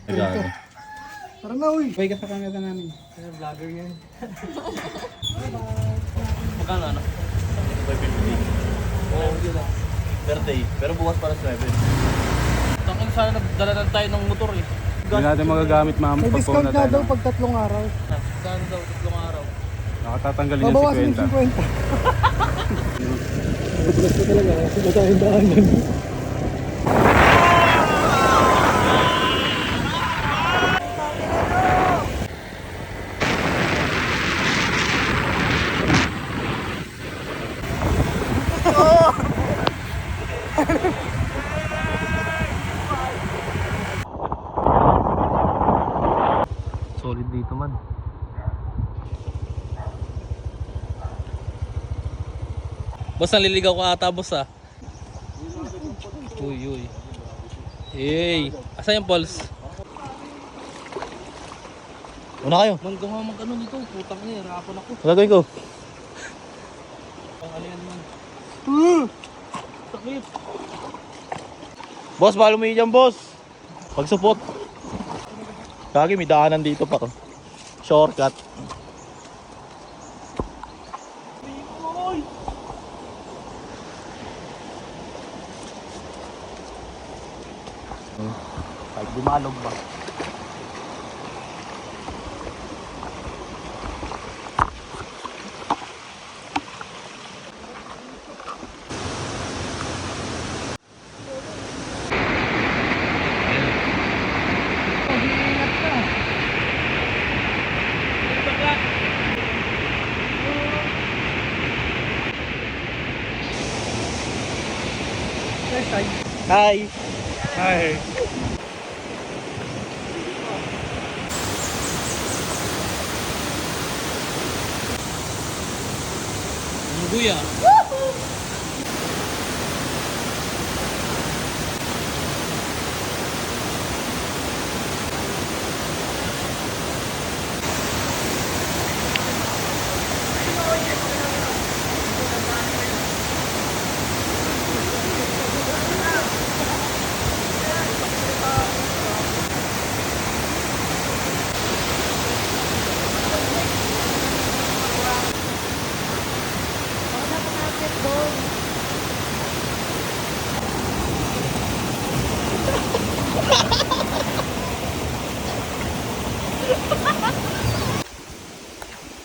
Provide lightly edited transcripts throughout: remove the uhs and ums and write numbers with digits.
Nagano. Tara na, uy. Bye ka sa camera namin. Vlogger yan. Magkano ano? 550. Birthday. Pero bukas para sa 7. Tangin sana nagdala na tayo ng motor eh. Hindi natin magagamit ma'am. May discount na daw pag 3 araw. Gano'n daw, 3 araw. Nakatatanggalin yung Babawasan 50. yung 50. Bukas ko talaga. Sinatahin-daanan. Solid dito man. Boss, naliligaw ka ata boss ah. Uy uy. Hey, asan yung Pauls? Una kayo. Man gawa mag-ano dito, putang niya, hirapan ako. Gagawin ko. Ang alian man. Sakit. Boss, balo mo dyan, boss. Pagsupot. Kagi, may daanan dito pa. Shortcut. Kahit dumalog ba? Hi! Hi! Buya.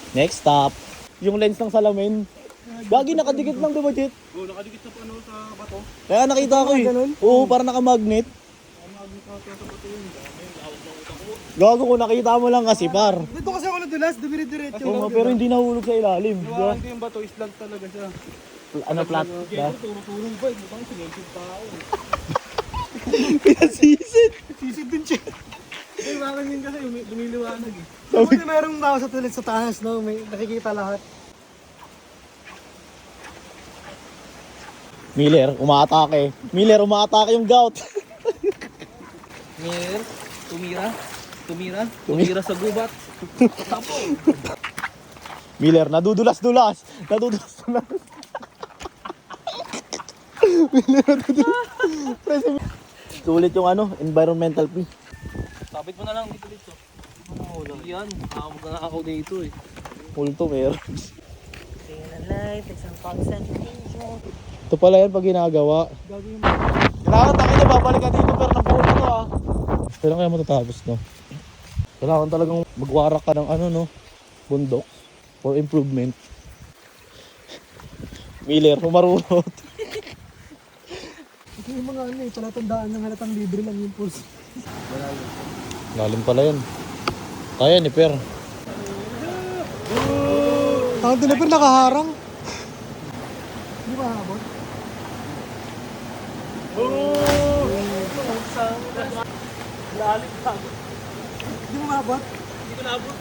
Next stop, yung lens ng salamin. Gagi, nakadikit lang, diba, Jet? Oo, nakadikit sa ano sa bato. Kaya nakita ko eh. Oo, parang nakamagnet. Gago ko, nakita mo lang kasi, par. Dito kasi ako nadulas, dumiri-diretso. Oo nga, pero hindi nahulog sa ilalim. Nawakan ko yung bato, island talaga siya. Ano, flat? Turong-turong ba? Mukhang sinensive tao. Pinasisid. Sisid din siya. Hindi, bakit yun kasi lumiliwanag eh. Sabi na merong tao sa tulit sa taas, no? May nakikita lahat. Miller, umaatake. Miller, umaatake yung gout. Mir, tumira sa gubat. Tapo. Miller, nadudulas-dulas. Nadudulas-dulas. Miller, nadudulas. Sulit yung ano, environmental fee. Sabit mo na lang dito dito. Yan, makakawag na ako dito eh. Multo, meron. Tingnan life, isang concentration. Ito pala yan pag ginagawa. Kailangan tayo na babalik ka dito pero nabuo na to ah. Kailan kaya matatapos no? Kailangan talagang magwarak ka ng ano no? Bundok for improvement. Miller, pumarunot. Ito yung mga ano eh, palatandaan ng halatang libre lang yung pulse. Lalim pala yun. Kaya ni Per. Ang tinapir nakaharang. Hindi ba habot? Lalim ka. Hindi mo mahabot? Hindi ko naabot.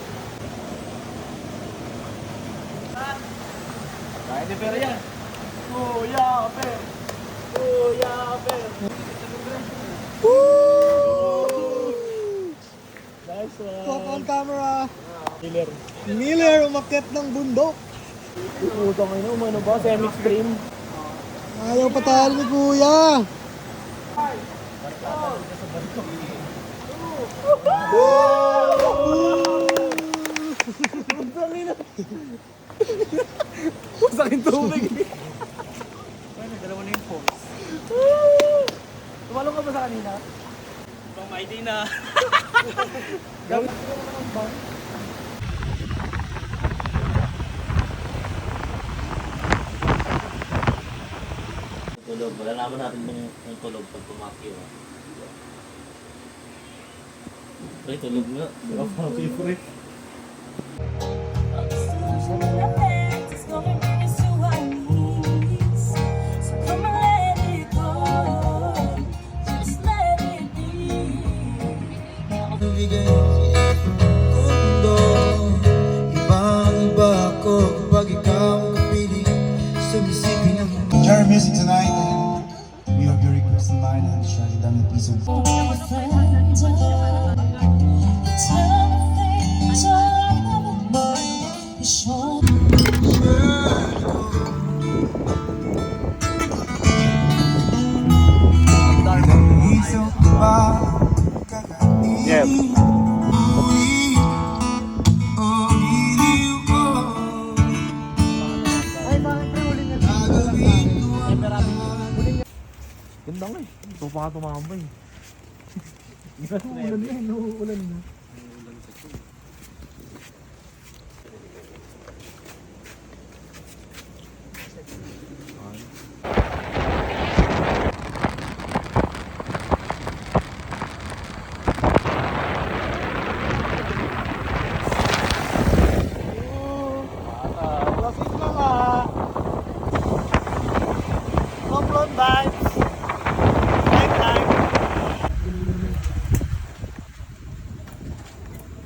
Kaya ni Per yan. Nice one. Top on camera. Miller. Miller, umakyat ng bundok. Putang ina, umano ba? Semi-extreme. Ayaw patalo ni Kuya. Masakin tubig. Dalawa na yung force. Tumalong ka ba sa kanina? Pang ID na. Gawin ko naman ba? Tulog. Malalaman natin yung tulog pag pumakyo. Pre, tulog nga. Parang favorite. Enjoy our music tonight, and we have your request in line and shut it down, please. Ganda nga eh. Ito pa nga tumambay. Uulan na, uulan na. Lasing na nga. Complot vibes.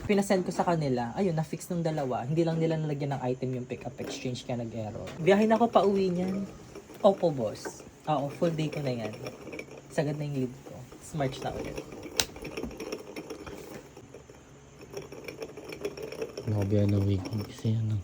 Pinasend ko sa kanila, ayun, na-fix ng dalawa. Hindi lang nila nalagyan ng item yung pick-up exchange kaya nag-error. Biyahe na ako pa uwi niyan. Opo, boss. Oo, full day ko na yan. Sagad na yung lead ko. Smart na ulit. Mga biya na weekend kasi ano.